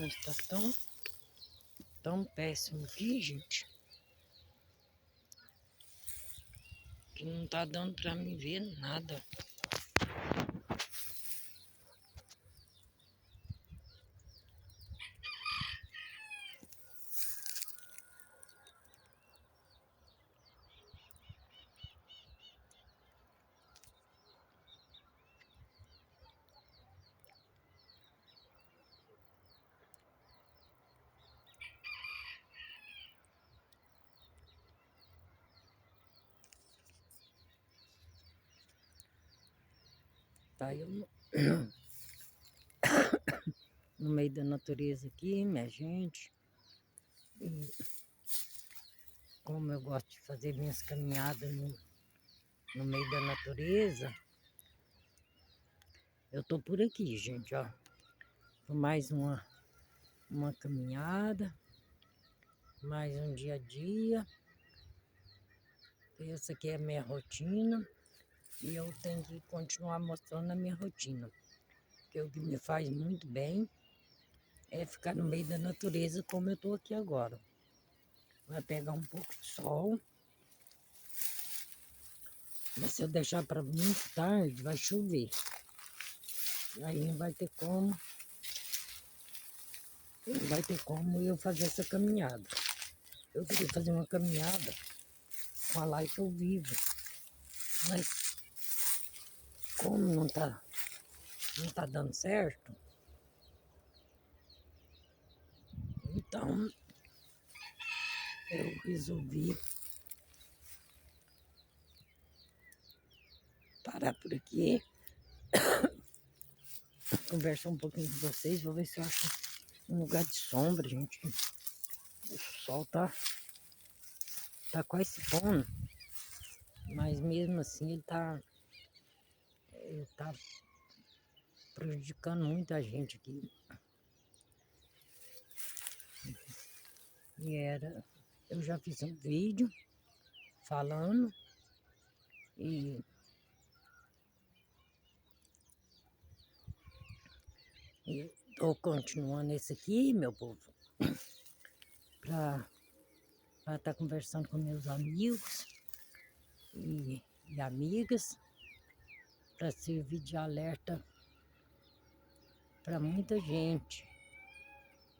Mas tá tão péssimo aqui, gente, que não tá dando pra mim ver nada. Tá eu no meio da natureza aqui, minha gente. E como eu gosto de fazer minhas caminhadas no meio da natureza, eu tô por aqui, gente, ó. Por mais uma caminhada, mais um dia a dia. Essa aqui é a minha rotina e eu tenho que continuar mostrando a minha rotina. Porque o que me faz muito bem é ficar no meio da natureza como eu tô aqui agora. Vai pegar um pouco de sol, mas se eu deixar para muito tarde, vai chover. Aí não vai ter como eu fazer essa caminhada. Eu queria fazer uma caminhada com a light ao vivo, mas como não tá dando certo, então eu resolvi parar por aqui, conversar um pouquinho com vocês, vou ver se eu acho um lugar de sombra, gente. O sol tá quase se pondo, mas mesmo assim ele tá prejudicando muito a gente aqui. Eu já fiz um vídeo falando e estou continuando esse aqui, meu povo, para estar conversando com meus amigos e amigas, para servir de alerta para muita gente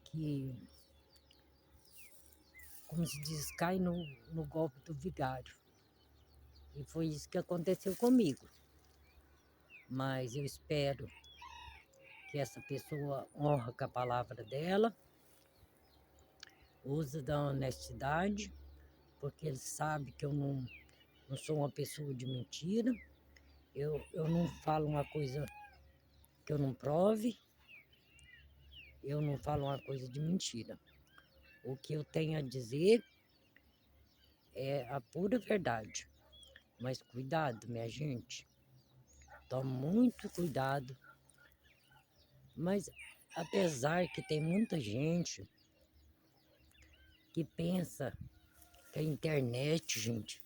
que, como se diz, cai no golpe do vigário. E foi isso que aconteceu comigo. Mas eu espero que essa pessoa honre com a palavra dela, use da honestidade, porque ele sabe que eu não sou uma pessoa de mentira. Eu não falo uma coisa que eu não prove, eu não falo uma coisa de mentira. O que eu tenho a dizer é a pura verdade. Mas cuidado, minha gente, tome muito cuidado. Mas apesar que tem muita gente que pensa que a internet, gente,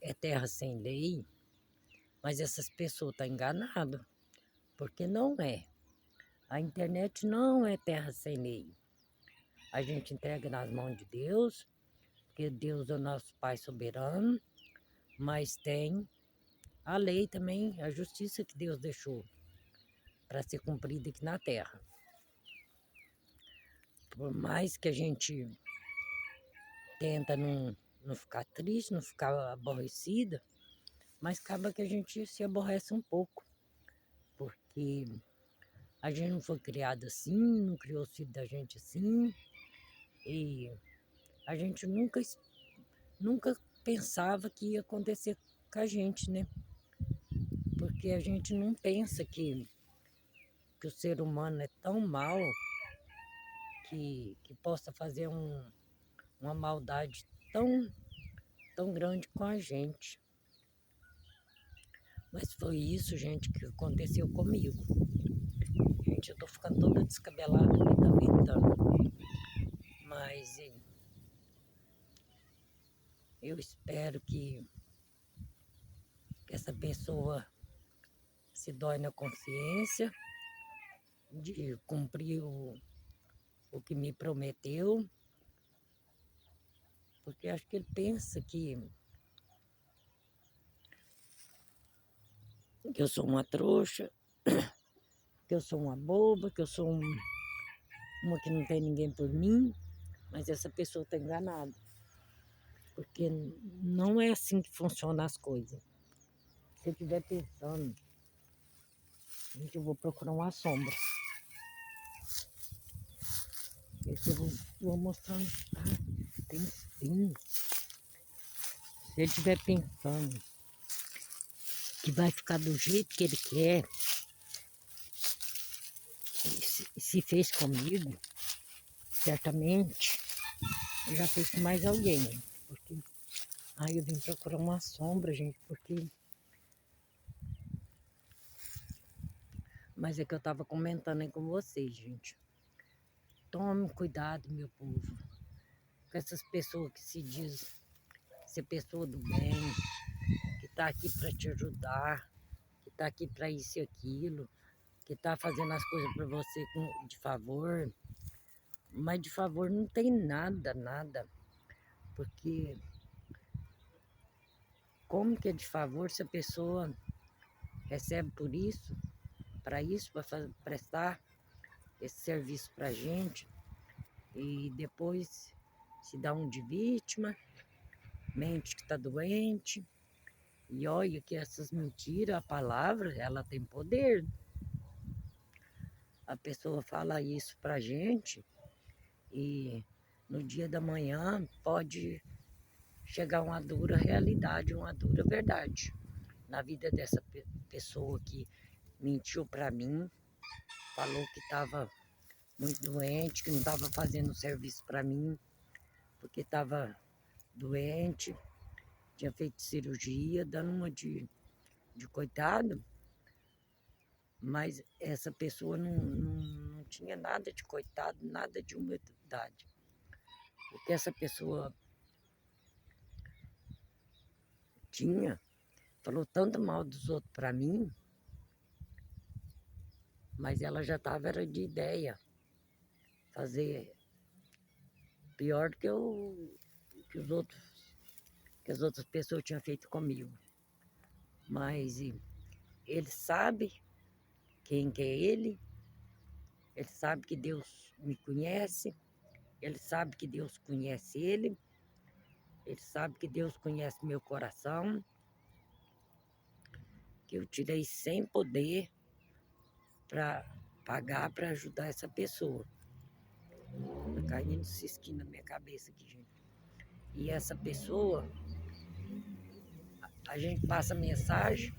é terra sem lei, mas essas pessoas estão enganadas, porque não é. A internet não é terra sem lei. A gente entrega nas mãos de Deus, porque Deus é o nosso Pai soberano, mas tem a lei também, a justiça que Deus deixou para ser cumprida aqui na terra. Por mais que a gente tenta não ficar triste, não ficar aborrecida, mas acaba que a gente se aborrece um pouco, porque a gente não foi criado assim, não criou os filhos da gente assim, e a gente nunca pensava que ia acontecer com a gente, né? Porque a gente não pensa que o ser humano é tão mau que possa fazer uma maldade tão grande com a gente. Mas foi isso, gente, que aconteceu comigo. Gente, eu tô ficando toda descabelada, me tá ventando. Mas eu espero que essa pessoa se dói na consciência de cumprir o que me prometeu, porque acho que ele pensa que eu sou uma trouxa, que eu sou uma boba, que eu sou uma que não tem ninguém por mim, mas essa pessoa está enganada, porque não é assim que funcionam as coisas. Se eu estiver pensando, gente, eu vou procurar uma sombra. Esse eu vou mostrando. Ah, tem sim. Se ele estiver pensando que vai ficar do jeito que ele quer, se fez comigo, certamente, eu já fez com mais alguém. Porque aí eu vim procurar uma sombra, gente, porque. Mas é que eu estava comentando aí com vocês, gente. Tome cuidado, meu povo, com essas pessoas que se diz ser pessoa do bem, que está aqui para te ajudar, que está aqui para isso e aquilo, que está fazendo as coisas para você de favor. Mas de favor não tem nada, nada. Porque como que é de favor se a pessoa recebe por isso, para prestar esse serviço para a gente e depois se dá um de vítima, mente que está doente. E olha que essas mentiras, a palavra, ela tem poder. A pessoa fala isso para a gente e no dia da manhã pode chegar uma dura realidade, uma dura verdade na vida dessa pessoa que mentiu para mim, falou que estava muito doente, que não estava fazendo serviço para mim, porque estava doente, tinha feito cirurgia, dando uma de coitado, mas essa pessoa não tinha nada de coitado, nada de humildade. O que essa pessoa tinha, falou tanto mal dos outros para mim, mas ela já estava de ideia, fazer pior do que os outros, que as outras pessoas tinham feito comigo. Mas ele sabe quem que é ele sabe que Deus me conhece, ele sabe que Deus conhece ele sabe que Deus conhece meu coração, que eu tirei sem poder para pagar para ajudar essa pessoa. Tá caindo cisquinho na minha cabeça aqui, gente. E essa pessoa, a gente passa mensagem,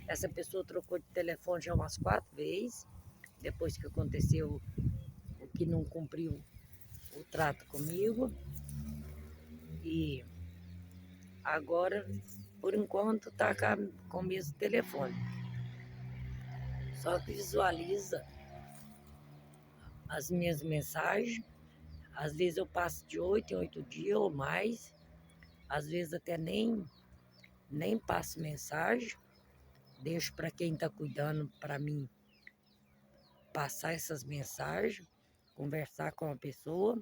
essa pessoa trocou de telefone já umas 4 vezes, depois que aconteceu o que não cumpriu o trato comigo. E agora, por enquanto, tá com o mesmo telefone. Só que visualiza as minhas mensagens. Às vezes eu passo de 8 em 8 dias ou mais. Às vezes até nem passo mensagem. Deixo para quem está cuidando para mim passar essas mensagens, conversar com a pessoa.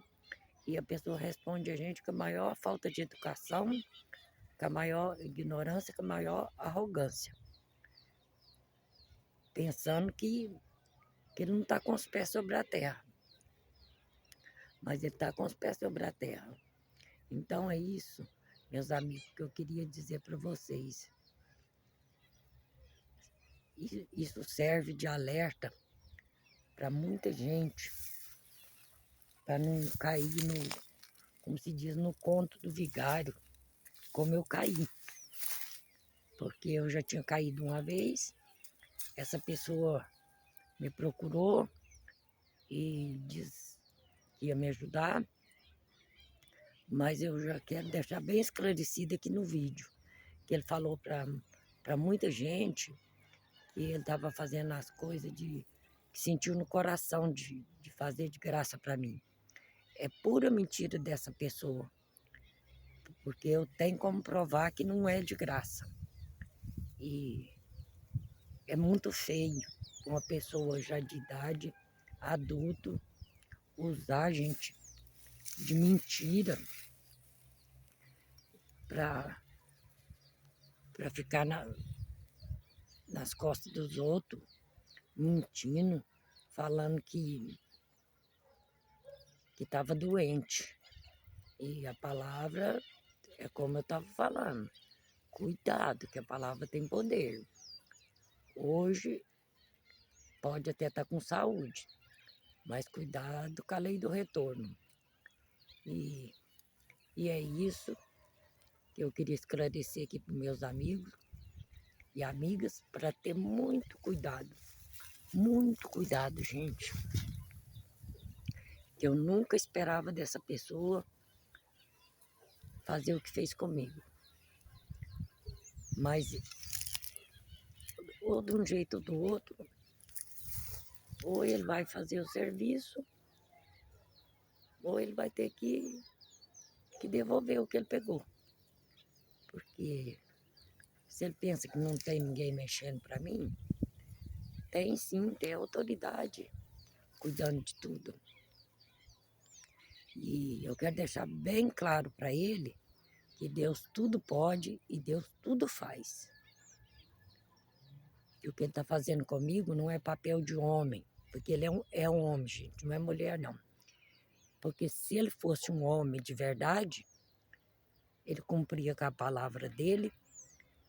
E a pessoa responde a gente com a maior falta de educação, com a maior ignorância, com a maior arrogância. Pensando que ele não está com os pés sobre a terra. Mas ele está com os pés sobre a terra. Então é isso, meus amigos, que eu queria dizer para vocês. Isso serve de alerta para muita gente, para não cair como se diz, no conto do vigário, como eu caí. Porque eu já tinha caído uma vez, essa pessoa me procurou e disse que ia me ajudar, mas eu já quero deixar bem esclarecido aqui no vídeo, que ele falou para muita gente que ele estava fazendo as coisas que sentiu no coração de fazer de graça para mim. É pura mentira dessa pessoa, porque eu tenho como provar que não é de graça. E é muito feio uma pessoa já de idade, adulto, usar, gente, de mentira para ficar nas costas dos outros, mentindo, falando que estava doente. E a palavra é como eu estava falando. Cuidado, que a palavra tem poder. Hoje pode até estar com saúde, mas cuidado com a lei do retorno. E é isso que eu queria esclarecer aqui para os meus amigos e amigas, para ter muito cuidado, gente. Que eu nunca esperava dessa pessoa fazer o que fez comigo. Mas, ou de um jeito ou do outro, ou ele vai fazer o serviço, ou ele vai ter que devolver o que ele pegou. Porque se ele pensa que não tem ninguém mexendo para mim, tem sim, tem autoridade cuidando de tudo. E eu quero deixar bem claro para ele que Deus tudo pode e Deus tudo faz. E o que ele está fazendo comigo não é papel de homem, porque ele é um homem, gente, não é mulher, não. Porque se ele fosse um homem de verdade, ele cumpria com a palavra dele,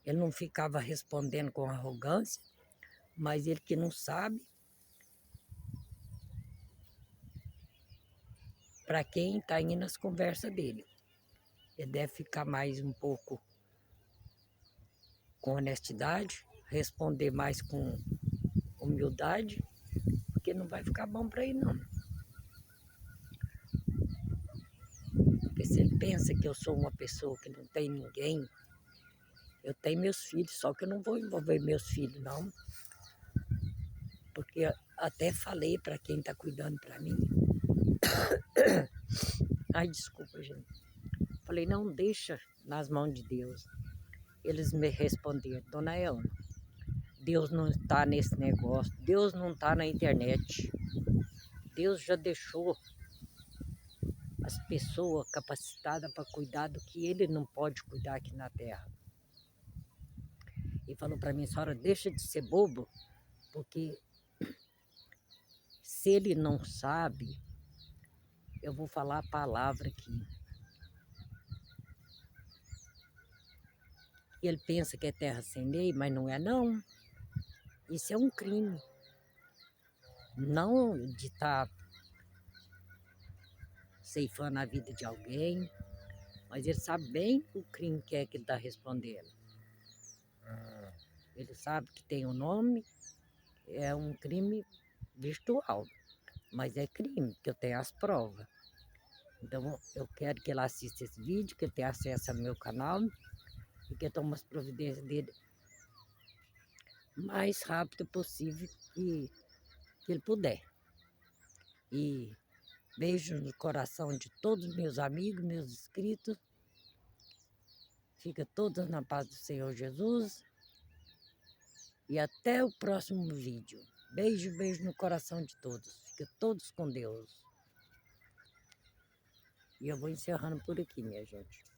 ele não ficava respondendo com arrogância, mas ele que não sabe para quem está indo as conversas dele. Ele deve ficar mais um pouco com honestidade, responder mais com humildade, porque não vai ficar bom para ele, não. Porque se ele pensa que eu sou uma pessoa que não tem ninguém, eu tenho meus filhos, só que eu não vou envolver meus filhos, não. Porque até falei para quem está cuidando para mim. Ai, desculpa, gente. Falei, não deixa nas mãos de Deus. Eles me responderam, dona Elma, Deus não está nesse negócio, Deus não está na internet. Deus já deixou as pessoas capacitadas para cuidar do que ele não pode cuidar aqui na terra. E falou para mim, senhora, deixa de ser bobo, porque se ele não sabe, eu vou falar a palavra aqui. Ele pensa que é terra sem lei, mas não é não. Isso é um crime. Não de estar ceifando a vida de alguém, mas ele sabe bem o crime que é que ele está respondendo. Ele sabe que tem um nome, é um crime virtual, mas é crime, que eu tenho as provas. Então, eu quero que ele assista esse vídeo, que ele tenha acesso ao meu canal e que eu tome as providências dele o mais rápido possível que ele puder. E beijo no coração de todos os meus amigos, meus inscritos. Fica todos na paz do Senhor Jesus. E até o próximo vídeo. Beijo, beijo no coração de todos. Fica todos com Deus. E eu vou encerrando por aqui, minha gente.